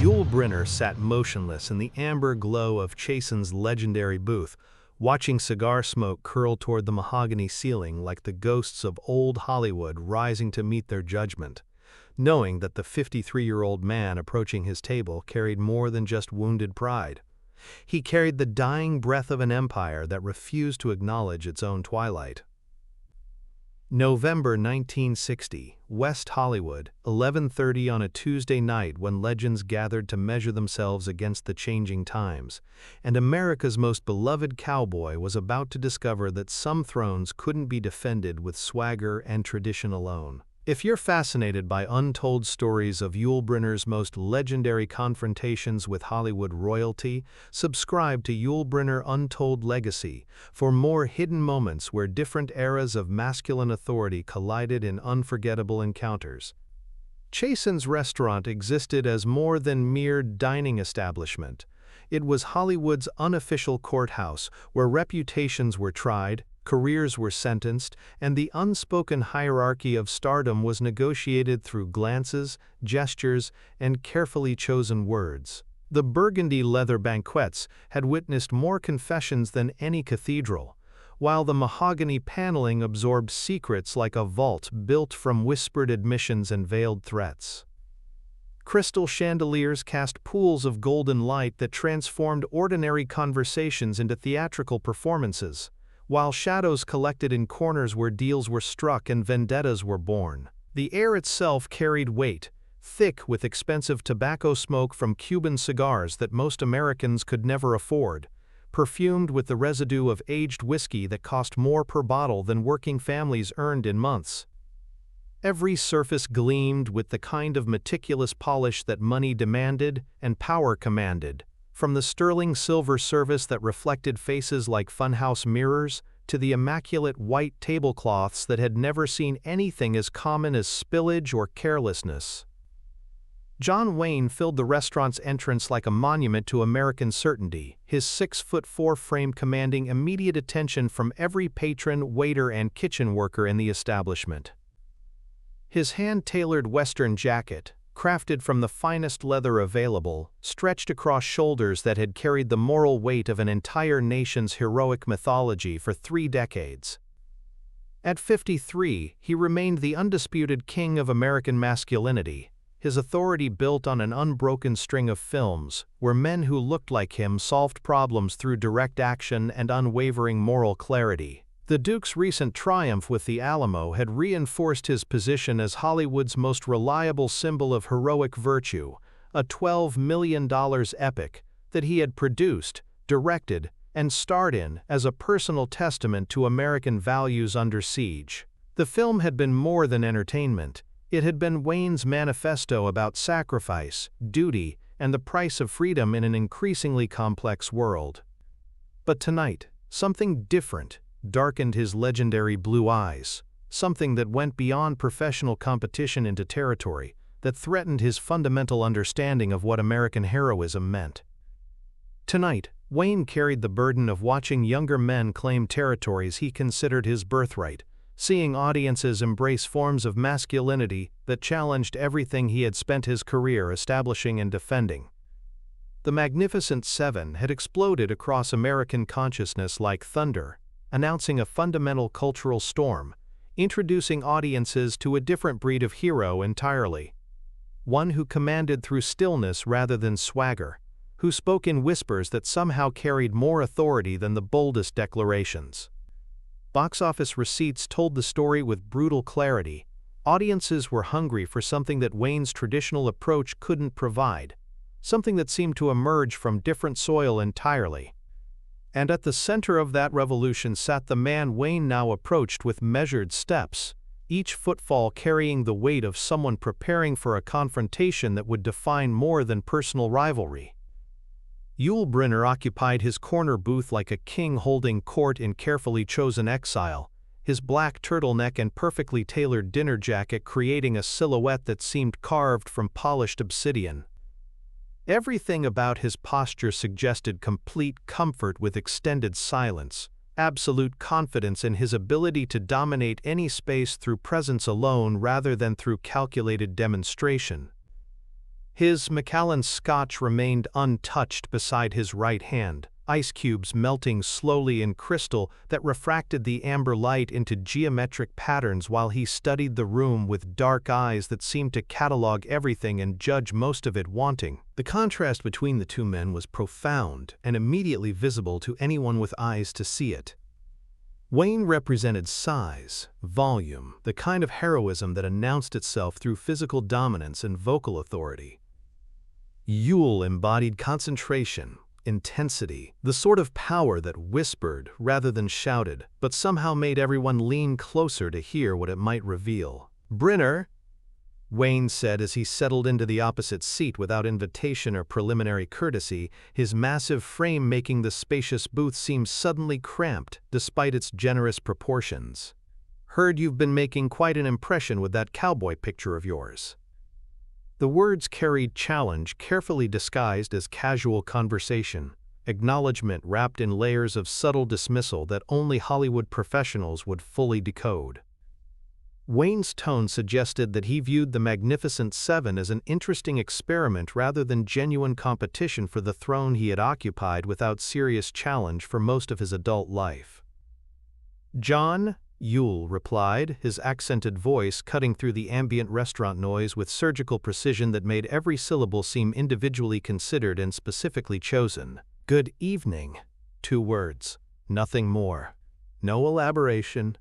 Yul Brynner sat motionless in the amber glow of Chasen's legendary booth, watching cigar smoke curl toward the mahogany ceiling like the ghosts of old Hollywood rising to meet their judgment, knowing that the 53-year-old man approaching his table carried more than just wounded pride. He carried the dying breath of an empire that refused to acknowledge its own twilight. November 1960, West Hollywood, 11:30 on a Tuesday night when legends gathered to measure themselves against the changing times, and America's most beloved cowboy was about to discover that some thrones couldn't be defended with swagger and tradition alone. If you're fascinated by untold stories of Yul Brynner's most legendary confrontations with Hollywood royalty, subscribe to Yul Brynner Untold Legacy for more hidden moments where different eras of masculine authority collided in unforgettable encounters. Chasen's restaurant existed as more than mere dining establishment. It was Hollywood's unofficial courthouse where reputations were tried, careers were sentenced, and the unspoken hierarchy of stardom was negotiated through glances, gestures, and carefully chosen words. The burgundy leather banquettes had witnessed more confessions than any cathedral, while the mahogany paneling absorbed secrets like a vault built from whispered admissions and veiled threats. Crystal chandeliers cast pools of golden light that transformed ordinary conversations into theatrical performances, while shadows collected in corners where deals were struck and vendettas were born. The air itself carried weight, thick with expensive tobacco smoke from Cuban cigars that most Americans could never afford, perfumed with the residue of aged whiskey that cost more per bottle than working families earned in months. Every surface gleamed with the kind of meticulous polish that money demanded and power commanded. From the sterling silver service that reflected faces like funhouse mirrors, to the immaculate white tablecloths that had never seen anything as common as spillage or carelessness. John Wayne filled the restaurant's entrance like a monument to American certainty, his 6'4" frame commanding immediate attention from every patron, waiter, and kitchen worker in the establishment. His hand-tailored Western jacket, crafted from the finest leather available, stretched across shoulders that had carried the moral weight of an entire nation's heroic mythology for 3 decades. At 53, he remained the undisputed king of American masculinity, his authority built on an unbroken string of films, where men who looked like him solved problems through direct action and unwavering moral clarity. The Duke's recent triumph with the Alamo had reinforced his position as Hollywood's most reliable symbol of heroic virtue, a $12 million epic that he had produced, directed, and starred in as a personal testament to American values under siege. The film had been more than entertainment. It had been Wayne's manifesto about sacrifice, duty, and the price of freedom in an increasingly complex world. But tonight, something different darkened his legendary blue eyes, something that went beyond professional competition into territory that threatened his fundamental understanding of what American heroism meant. Tonight, Wayne carried the burden of watching younger men claim territories he considered his birthright, seeing audiences embrace forms of masculinity that challenged everything he had spent his career establishing and defending. The Magnificent Seven had exploded across American consciousness like thunder, announcing a fundamental cultural storm, introducing audiences to a different breed of hero entirely. One who commanded through stillness rather than swagger, who spoke in whispers that somehow carried more authority than the boldest declarations. Box office receipts told the story with brutal clarity. Audiences were hungry for something that Wayne's traditional approach couldn't provide, something that seemed to emerge from different soil entirely. And at the center of that revolution sat the man Wayne now approached with measured steps, each footfall carrying the weight of someone preparing for a confrontation that would define more than personal rivalry. Yul Brynner occupied his corner booth like a king holding court in carefully chosen exile, his black turtleneck and perfectly tailored dinner jacket creating a silhouette that seemed carved from polished obsidian. Everything about his posture suggested complete comfort with extended silence, absolute confidence in his ability to dominate any space through presence alone rather than through calculated demonstration. His Macallan Scotch remained untouched beside his right hand, ice cubes melting slowly in crystal that refracted the amber light into geometric patterns while he studied the room with dark eyes that seemed to catalog everything and judge most of it wanting. The contrast between the two men was profound and immediately visible to anyone with eyes to see it. Wayne represented size, volume, the kind of heroism that announced itself through physical dominance and vocal authority. Yul embodied concentration, intensity, the sort of power that whispered rather than shouted, but somehow made everyone lean closer to hear what it might reveal. "Brynner," Wayne said as he settled into the opposite seat without invitation or preliminary courtesy, his massive frame making the spacious booth seem suddenly cramped despite its generous proportions. "Heard you've been making quite an impression with that cowboy picture of yours." The words carried challenge carefully disguised as casual conversation, acknowledgement wrapped in layers of subtle dismissal that only Hollywood professionals would fully decode. Wayne's tone suggested that he viewed the Magnificent Seven as an interesting experiment rather than genuine competition for the throne he had occupied without serious challenge for most of his adult life. "John," Yul replied, his accented voice cutting through the ambient restaurant noise with surgical precision that made every syllable seem individually considered and specifically chosen. "Good evening." 2 words, nothing more. No elaboration,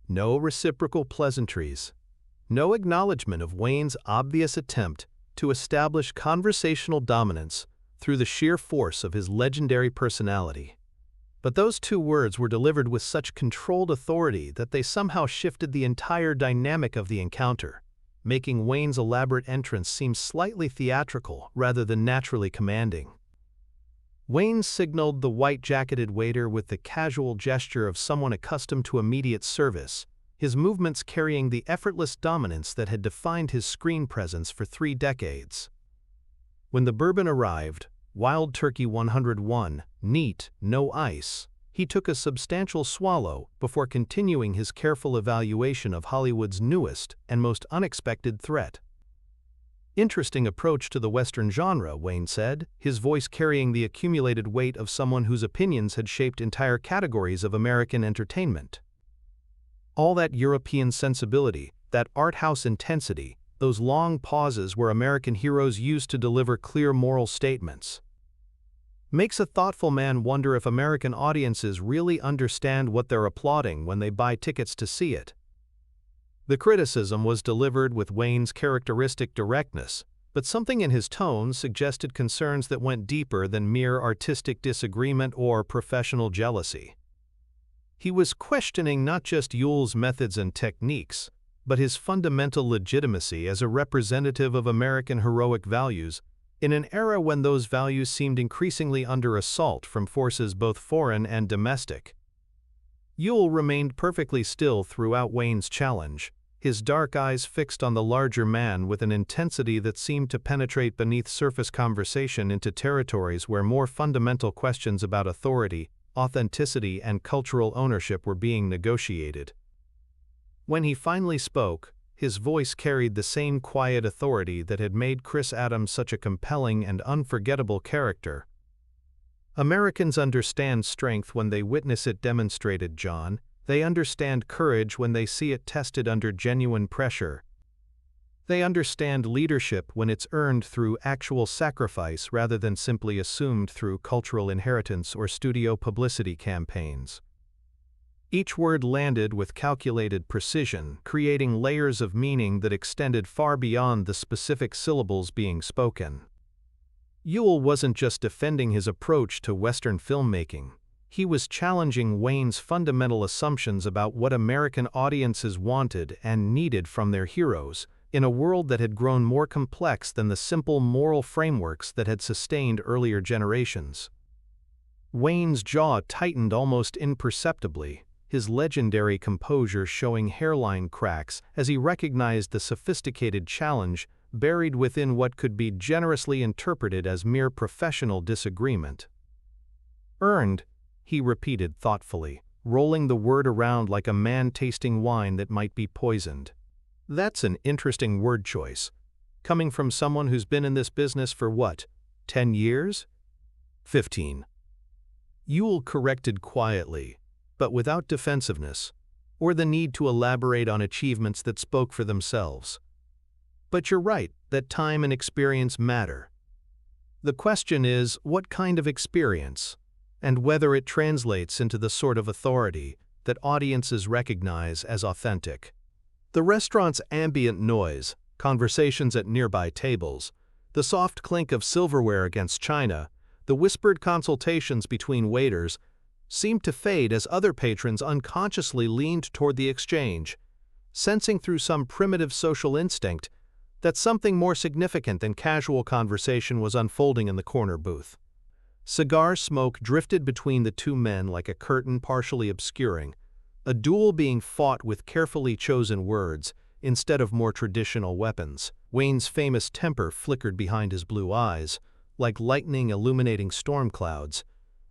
no reciprocal pleasantries, no acknowledgement of Wayne's obvious attempt to establish conversational dominance through the sheer force of his legendary personality. But those 2 words were delivered with such controlled authority that they somehow shifted the entire dynamic of the encounter, making Wayne's elaborate entrance seem slightly theatrical rather than naturally commanding. Wayne signaled the white-jacketed waiter with the casual gesture of someone accustomed to immediate service, his movements carrying the effortless dominance that had defined his screen presence for 3 decades. When the bourbon arrived, Wild Turkey 101, neat, no ice, he took a substantial swallow before continuing his careful evaluation of Hollywood's newest and most unexpected threat. "Interesting approach to the Western genre," Wayne said, his voice carrying the accumulated weight of someone whose opinions had shaped entire categories of American entertainment. "All that European sensibility, that art house intensity, those long pauses where American heroes used to deliver clear moral statements. Makes a thoughtful man wonder if American audiences really understand what they're applauding when they buy tickets to see it." The criticism was delivered with Wayne's characteristic directness, but something in his tone suggested concerns that went deeper than mere artistic disagreement or professional jealousy. He was questioning not just Yul's methods and techniques, but his fundamental legitimacy as a representative of American heroic values in an era when those values seemed increasingly under assault from forces both foreign and domestic. Yul remained perfectly still throughout Wayne's challenge, his dark eyes fixed on the larger man with an intensity that seemed to penetrate beneath surface conversation into territories where more fundamental questions about authority, authenticity, and cultural ownership were being negotiated. When he finally spoke, his voice carried the same quiet authority that had made Chris Adams such a compelling and unforgettable character. "Americans understand strength when they witness it demonstrated, John. They understand courage when they see it tested under genuine pressure. They understand leadership when it's earned through actual sacrifice rather than simply assumed through cultural inheritance or studio publicity campaigns." Each word landed with calculated precision, creating layers of meaning that extended far beyond the specific syllables being spoken. Yul wasn't just defending his approach to Western filmmaking. He was challenging Wayne's fundamental assumptions about what American audiences wanted and needed from their heroes, in a world that had grown more complex than the simple moral frameworks that had sustained earlier generations. Wayne's jaw tightened almost imperceptibly, his legendary composure showing hairline cracks as he recognized the sophisticated challenge buried within what could be generously interpreted as mere professional disagreement. "Earned," he repeated thoughtfully, rolling the word around like a man tasting wine that might be poisoned. "That's an interesting word choice. Coming from someone who's been in this business for what, 10 years? 15. Yul corrected quietly, but without defensiveness, or the need to elaborate on achievements that spoke for themselves. But you're right that time and experience matter. The question is, what kind of experience, and whether it translates into the sort of authority that audiences recognize as authentic. The restaurant's ambient noise, conversations at nearby tables, the soft clink of silverware against china, the whispered consultations between waiters, seemed to fade as other patrons unconsciously leaned toward the exchange, sensing through some primitive social instinct that something more significant than casual conversation was unfolding in the corner booth. Cigar smoke drifted between the two men like a curtain partially obscuring, a duel being fought with carefully chosen words instead of more traditional weapons. Wayne's famous temper flickered behind his blue eyes, like lightning illuminating storm clouds,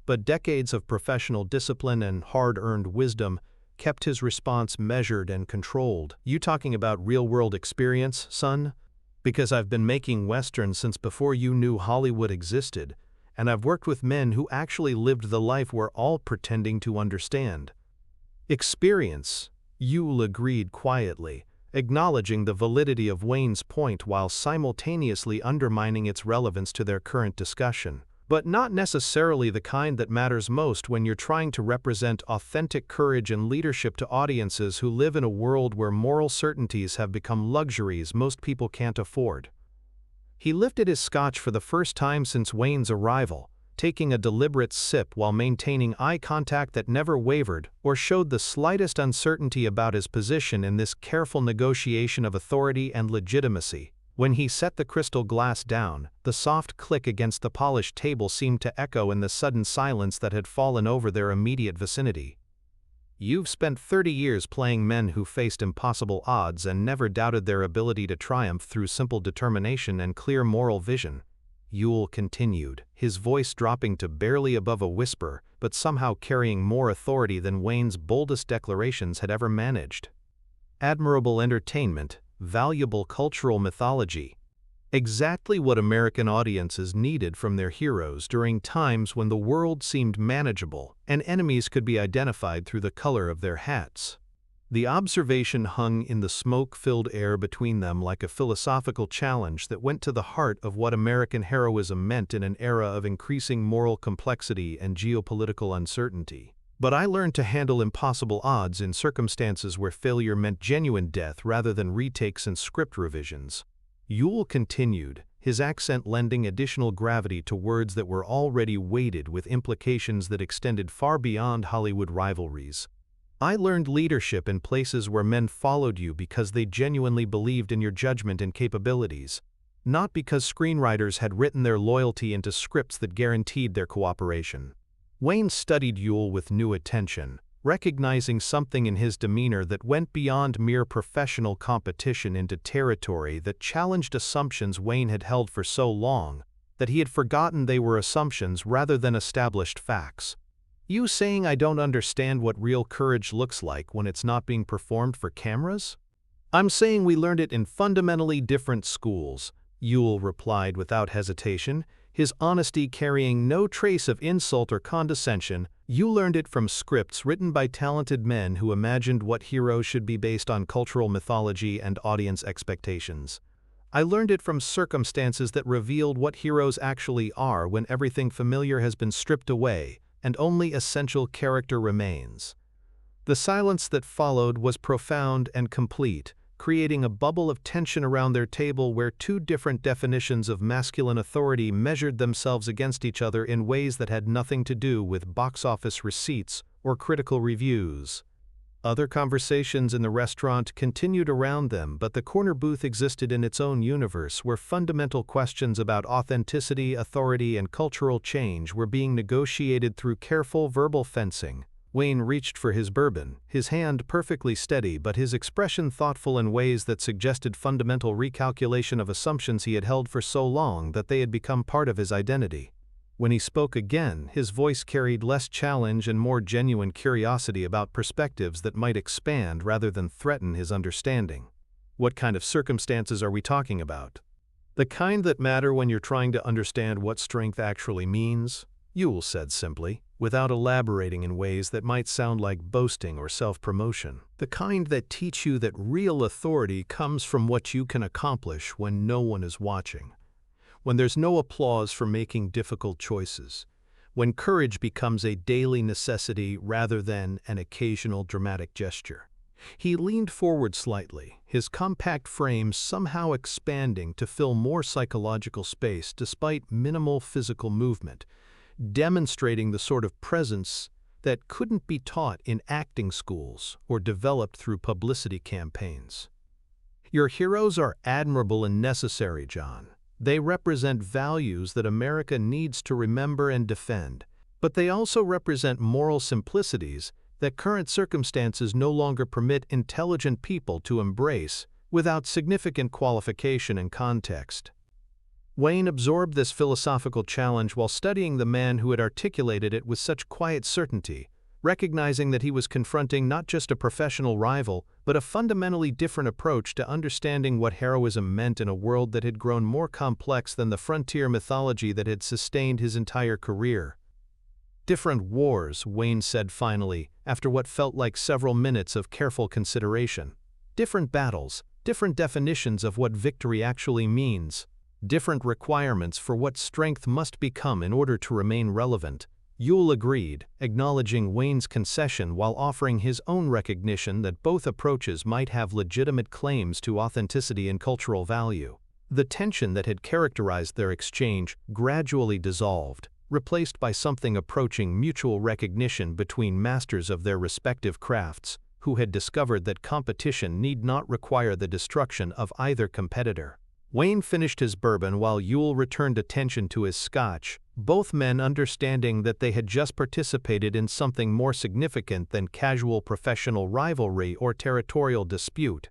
but decades of professional discipline and hard-earned wisdom kept his response measured and controlled. You talking about real-world experience, son? Because I've been making westerns since before you knew Hollywood existed, and I've worked with men who actually lived the life we're all pretending to understand. Experience, Yul agreed quietly, acknowledging the validity of Wayne's point while simultaneously undermining its relevance to their current discussion. But not necessarily the kind that matters most when you're trying to represent authentic courage and leadership to audiences who live in a world where moral certainties have become luxuries most people can't afford. He lifted his scotch for the first time since Wayne's arrival, taking a deliberate sip while maintaining eye contact that never wavered or showed the slightest uncertainty about his position in this careful negotiation of authority and legitimacy. When he set the crystal glass down, the soft click against the polished table seemed to echo in the sudden silence that had fallen over their immediate vicinity. You've spent 30 years playing men who faced impossible odds and never doubted their ability to triumph through simple determination and clear moral vision. Yul continued, his voice dropping to barely above a whisper, but somehow carrying more authority than Wayne's boldest declarations had ever managed. Admirable entertainment, valuable cultural mythology. Exactly what American audiences needed from their heroes during times when the world seemed manageable and enemies could be identified through the color of their hats. The observation hung in the smoke-filled air between them like a philosophical challenge that went to the heart of what American heroism meant in an era of increasing moral complexity and geopolitical uncertainty. But I learned to handle impossible odds in circumstances where failure meant genuine death rather than retakes and script revisions. Yul continued, his accent lending additional gravity to words that were already weighted with implications that extended far beyond Hollywood rivalries. I learned leadership in places where men followed you because they genuinely believed in your judgment and capabilities, not because screenwriters had written their loyalty into scripts that guaranteed their cooperation. Wayne studied Yul with new attention, recognizing something in his demeanor that went beyond mere professional competition into territory that challenged assumptions Wayne had held for so long that he had forgotten they were assumptions rather than established facts. You saying I don't understand what real courage looks like when it's not being performed for cameras? I'm saying we learned it in fundamentally different schools, Yul replied without hesitation, his honesty carrying no trace of insult or condescension. You learned it from scripts written by talented men who imagined what heroes should be based on cultural mythology and audience expectations. I learned it from circumstances that revealed what heroes actually are when everything familiar has been stripped away and only essential character remains. The silence that followed was profound and complete, creating a bubble of tension around their table where two different definitions of masculine authority measured themselves against each other in ways that had nothing to do with box office receipts or critical reviews. Other conversations in the restaurant continued around them, but the corner booth existed in its own universe where fundamental questions about authenticity, authority, and cultural change were being negotiated through careful verbal fencing. Wayne reached for his bourbon, his hand perfectly steady but his expression thoughtful in ways that suggested fundamental recalculation of assumptions he had held for so long that they had become part of his identity. When he spoke again, his voice carried less challenge and more genuine curiosity about perspectives that might expand rather than threaten his understanding. What kind of circumstances are we talking about? The kind that matter when you're trying to understand what strength actually means, Yul said simply, without elaborating in ways that might sound like boasting or self-promotion. The kind that teach you that real authority comes from what you can accomplish when no one is watching, when there's no applause for making difficult choices, when courage becomes a daily necessity rather than an occasional dramatic gesture. He leaned forward slightly, his compact frame somehow expanding to fill more psychological space despite minimal physical movement, demonstrating the sort of presence that couldn't be taught in acting schools or developed through publicity campaigns. Your heroes are admirable and necessary, John. They represent values that America needs to remember and defend, but they also represent moral simplicities that current circumstances no longer permit intelligent people to embrace without significant qualification and context. Wayne absorbed this philosophical challenge while studying the man who had articulated it with such quiet certainty, recognizing that he was confronting not just a professional rival, but a fundamentally different approach to understanding what heroism meant in a world that had grown more complex than the frontier mythology that had sustained his entire career. Different wars, Wayne said finally, after what felt like several minutes of careful consideration. Different battles, different definitions of what victory actually means, different requirements for what strength must become in order to remain relevant. Yul agreed, acknowledging Wayne's concession while offering his own recognition that both approaches might have legitimate claims to authenticity and cultural value. The tension that had characterized their exchange gradually dissolved, replaced by something approaching mutual recognition between masters of their respective crafts, who had discovered that competition need not require the destruction of either competitor. Wayne finished his bourbon while Yul returned attention to his scotch, both men understanding that they had just participated in something more significant than casual professional rivalry or territorial dispute.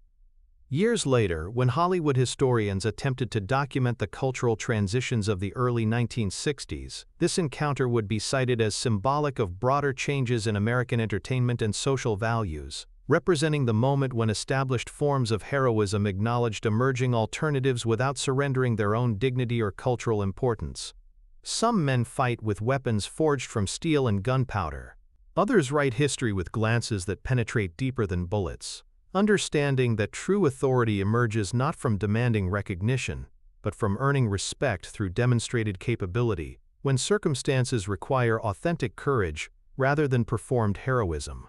Years later, when Hollywood historians attempted to document the cultural transitions of the early 1960s, this encounter would be cited as symbolic of broader changes in American entertainment and social values, representing the moment when established forms of heroism acknowledged emerging alternatives without surrendering their own dignity or cultural importance. Some men fight with weapons forged from steel and gunpowder. Others write history with glances that penetrate deeper than bullets, understanding that true authority emerges not from demanding recognition, but from earning respect through demonstrated capability, when circumstances require authentic courage rather than performed heroism.